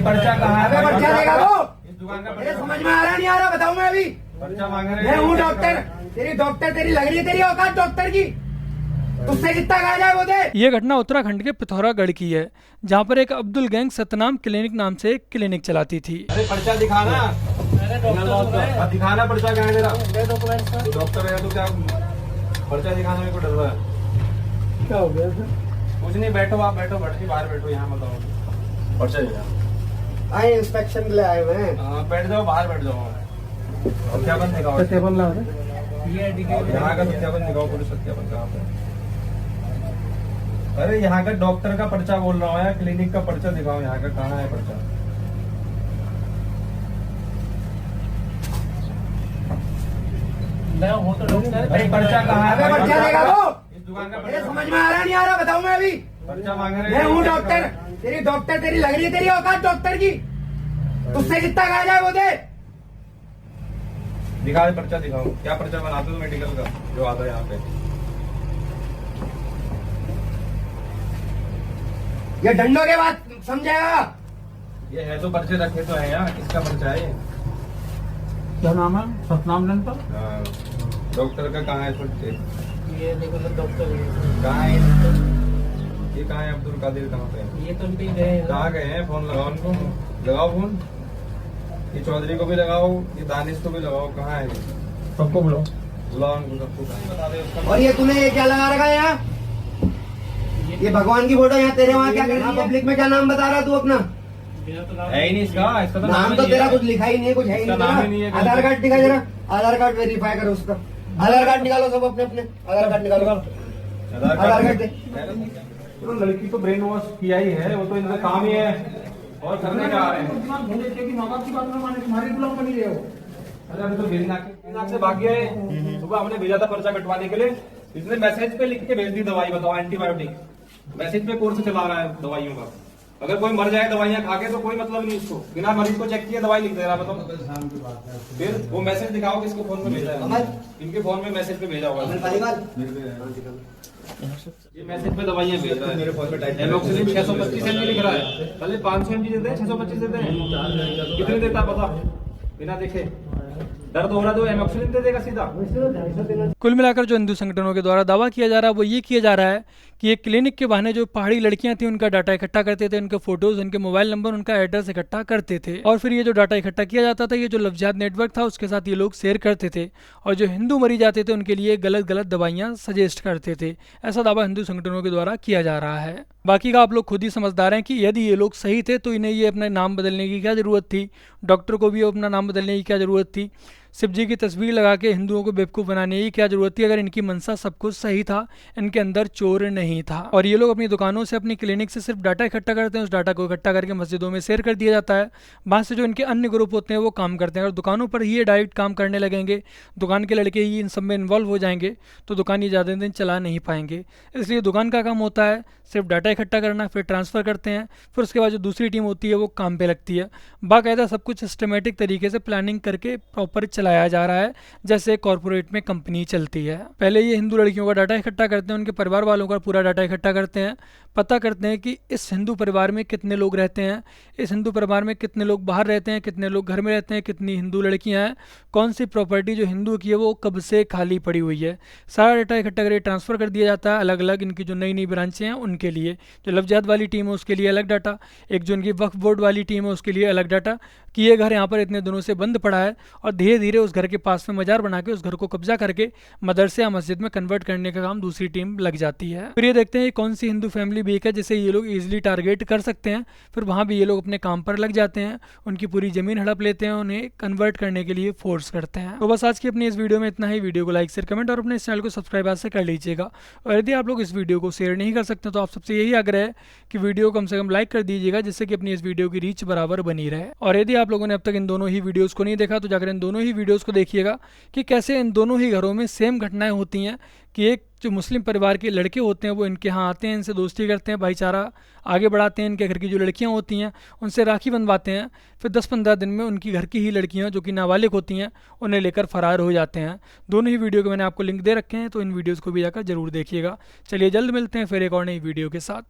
पर्चा कहाँ है? पर्चा देगा तो इस दुकान का मेरे समझ में आ रहा नहीं आ रहा, बताऊं मैं अभी? पर्चा मांग रहे मैं हूँ डॉक्टर, तेरी लग रही है तेरी औकात डॉक्टर की, तुझसे कितना कहा जाए वो दे। ये घटना उत्तराखंड के पिथौरागढ़ की है, जहाँ पर एक अब्दुल गैंग सतनाम क्लिनिक नाम से एक क्लिनिक चलाती थी। अरे पर्चा दिखाना, दिखाना पर्चा कहाँ है तेरा? डॉक्टर है तो क्या पर्चा दिखाने में कोई डर रहा है? क्या हो गया सर? कुछ नहीं, बैठो आप, बैठो बाहर बैठो, यहाँ मत आओ। पर्चा दिखा। आए इंस्पेक्शन के लिए आए हुए हैं। हाँ बैठ जाओ, बाहर बैठ जाओ। और क्या बंद दिखाओ? सत्यापन ला रहे यहाँ का सत्यापन दिखाओ, पुलिस सत्यापन कहाँ पे? अरे यहाँ का डॉक्टर का पर्चा बोल रहा हूँ यार, क्लिनिक का पर्चा दिखाओ, यहाँ का कहाँ है पर्चा? अरे पर्चा कहाँ है? पर्चा देगा तो इस दुकान का मेरे पर्चा समझ में आ रहा नहीं आ रहा, बताऊं मैं अभी? पर्चा मांग रहे मैं हूँ डॉक्टर, तेरी लग रही है तेरी औकात डॉक्टर की, तुझसे कितना कहा जाए वो दे। दिखा दे पर्चा, दिखाओ क्या पर्चा बनाते हो मेडिकल का जो आता है यहाँ पे? ये डंडों के बाद समझेगा। ये है तो पर्चे रखे तो है यार, किसका पर्चा है ये? क्या नाम है? सतनाम जनता। हाँ, डॉक्टर का कहाँ है पर्चे? ये देखो ना डॉक्टर, कहाँ है ये? कहाँ है अब्दुल कादिर, कहाँ पे है? ये तो उनके ही गए। कहाँ गए हैं? फोन लगाओ उनको, लगाओ फोन। ये चौधरी को भी लगाओ, ये दानिश को भी लगाओ, कहाँ है? सबको बुलाओ, बुलाओ उनको, सबको बता दे उसका। और ये तूने ये क्या लगा रखा है यहाँ? ये भगवान की फोटो यहाँ तेरे वहाँ क्या कर रही है? पब्लिक में क्या नाम बता रहा है तू अपना? है ही नहीं इसका तो नाम तो तेरा कुछ लिखा ही नहीं है, कुछ है ही इसका नाम ही नहीं नहीं। है। आधार कार्ड दिखा जरा, आधार कार्ड वेरीफाई करो उसका। आधार कार्ड निकालो सब अपने अपने, आधार कार्ड निकालो। आधार कार्ड दे। तो लड़की तो ब्रेन वॉश किया ही है, वो तो इनका काम ही है और करने का आ रहे हैं। माँ बाप की बात में माने, तुम्हारी गुलाम बनी रहे हो। अरे अभी तो बेरीनाक से भाग गया है। सुबह हमने भेजा था पर्चा कटवाने के लिए, इसने मैसेज पे लिख के भेज दी दवाई, बताओ एंटीबायोटिक। मैसेज पे कोर्स चला रहा है दवाइयों का। अगर कोई मर जाए दवाइयां खा के तो कोई मतलब नहीं उसको, बिना मरीज को चेक किए दवाई लिख दे रहा, बताओ। फिर वो मैसेज दिखाओ किसको फोन में भेजा है? इनके फोन में मैसेज पे भेजा हुआ है। ये मैसेज पे दवाइयां भेज रहा है मेरे फोन पे। एमोक्सिलिन 625 mg लिख रहा है, पहले 500 mg देते हैं, 625 देते हैं। कितने देता है पता? बिना देखे दर्द हो रहा तो एमोक्सिलिन दे देगा सीधा। कुल मिलाकर जो हिंदू संगठनों के द्वारा दावा किया जा रहा है वो ये किया जा रहा है कि एक क्लिनिक के बहाने जो पहाड़ी लड़कियां थी उनका डाटा इकट्ठा करते थे, उनके फोटोज, उनके मोबाइल नंबर, उनका एड्रेस इकट्ठा करते थे और फिर ये जो डाटा इकट्ठा किया जाता था ये जो लफ्जात नेटवर्क था उसके साथ ये लोग शेयर करते थे और जो हिंदू मरी जाते थे उनके लिए गलत गलत दवाइयाँ सजेस्ट करते थे। ऐसा दावा हिंदू संगठनों के द्वारा किया जा रहा है। बाकी का आप लोग खुद ही समझदार हैं कि यदि ये लोग सही थे तो इन्हें ये अपना नाम बदलने की क्या ज़रूरत थी, डॉक्टर को भी अपना नाम बदलने की क्या ज़रूरत थी, शिव जी की तस्वीर लगा के हिंदुओं को बेवकूफ़ बनाने की क्या ज़रूरत थी, अगर इनकी मंशा सब कुछ सही था, इनके अंदर चोर नहीं था। और ये लोग अपनी दुकानों से, अपनी क्लिनिक से सिर्फ डाटा इकट्ठा करते हैं, उस डाटा को इकट्ठा करके मस्जिदों में शेयर कर दिया जाता है। वहाँ से जो इनके अन्य ग्रुप होते हैं वो काम करते हैं। अगर दुकानों पर ही ये डायरेक्ट काम करने लगेंगे, दुकान के लड़के ही इन सब में इन्वॉल्व हो जाएंगे तो दुकान ये ज़्यादा दिन चला नहीं पाएंगे। इसलिए दुकान का काम होता है सिर्फ डाटा इकट्ठा करना, फिर ट्रांसफ़र करते हैं, फिर उसके बाद जो दूसरी टीम होती है वो काम पे लगती है। बाकायदा सब कुछ सिस्टमेटिक तरीके से प्लानिंग करके प्रॉपर चलाया जा रहा है जैसे कॉर्पोरेट में कंपनी चलती है। पहले ये हिंदू लड़कियों का डाटा इकट्ठा करते हैं, उनके परिवार वालों का पूरा डाटा इकट्ठा करते हैं, पता करते हैं कि इस हिंदू परिवार में कितने लोग रहते हैं, इस हिंदू परिवार में कितने लोग बाहर रहते हैं, कितने लोग घर में रहते हैं, कितनी हिंदू लड़कियां हैं, कौन सी प्रॉपर्टी जो हिंदू की है वो कब से खाली पड़ी हुई है। सारा डाटा इकट्ठा करके ट्रांसफ़र कर दिया जाता है अलग अलग इनकी जो नई नई ब्रांचें हैं उनके लिए। जो लफ्जात वाली टीम है उसके लिए अलग डाटा, एक जो इनकी वक्फ बोर्ड वाली टीम है उसके लिए अलग डाटा कि ये घर यहाँ पर इतने दिनों से बंद पड़ा है और धीरे धीरे उस घर के पास में मजार बना के उस घर को कब्जा करके मदरसे या मस्जिद में कन्वर्ट करने का काम दूसरी टीम लग जाती है। फिर ये देखते हैं कौन सी हिंदू फैमिली वीक है जिसे ये लोग इजीली टारगेट कर सकते हैं, फिर वहाँ भी ये लोग अपने काम पर लग जाते हैं, उनकी पूरी ज़मीन हड़प लेते हैं, उन्हें कन्वर्ट करने के लिए फोर्स करते हैं। तो बस आज की अपनी इस वीडियो में इतना ही। वीडियो को लाइक शेयर कमेंट और अपने इस चैनल को सब्सक्राइब आज से कर लीजिएगा। और यदि आप लोग इस वीडियो को शेयर नहीं कर सकते तो आप सबसे यही आग्रह है कि वीडियो को कम से कम लाइक कर दीजिएगा जिससे कि अपनी इस वीडियो की रीच बराबर बनी रहे। और यदि आप लोगों ने अब तक इन दोनों ही वीडियोस को नहीं देखा तो जाकर इन दोनों ही वीडियोस को देखिएगा कि कैसे इन दोनों ही घरों में सेम घटनाएं होती हैं कि एक जो मुस्लिम परिवार के लड़के होते हैं वो इनके यहाँ आते हैं, इनसे दोस्ती करते हैं, भाईचारा आगे बढ़ाते हैं, इनके घर की जो लड़कियाँ होती हैं उनसे राखी बंधवाते हैं, फिर 10-15 दिन में उनकी घर की ही लड़कियाँ जो कि नाबालिग होती हैं उन्हें लेकर फरार हो जाते हैं। दोनों ही वीडियो के मैंने आपको लिंक दे रखे हैं तो इन वीडियोज़ को भी जाकर जरूर देखिएगा। चलिए जल्द मिलते हैं फिर एक और नई वीडियो के साथ।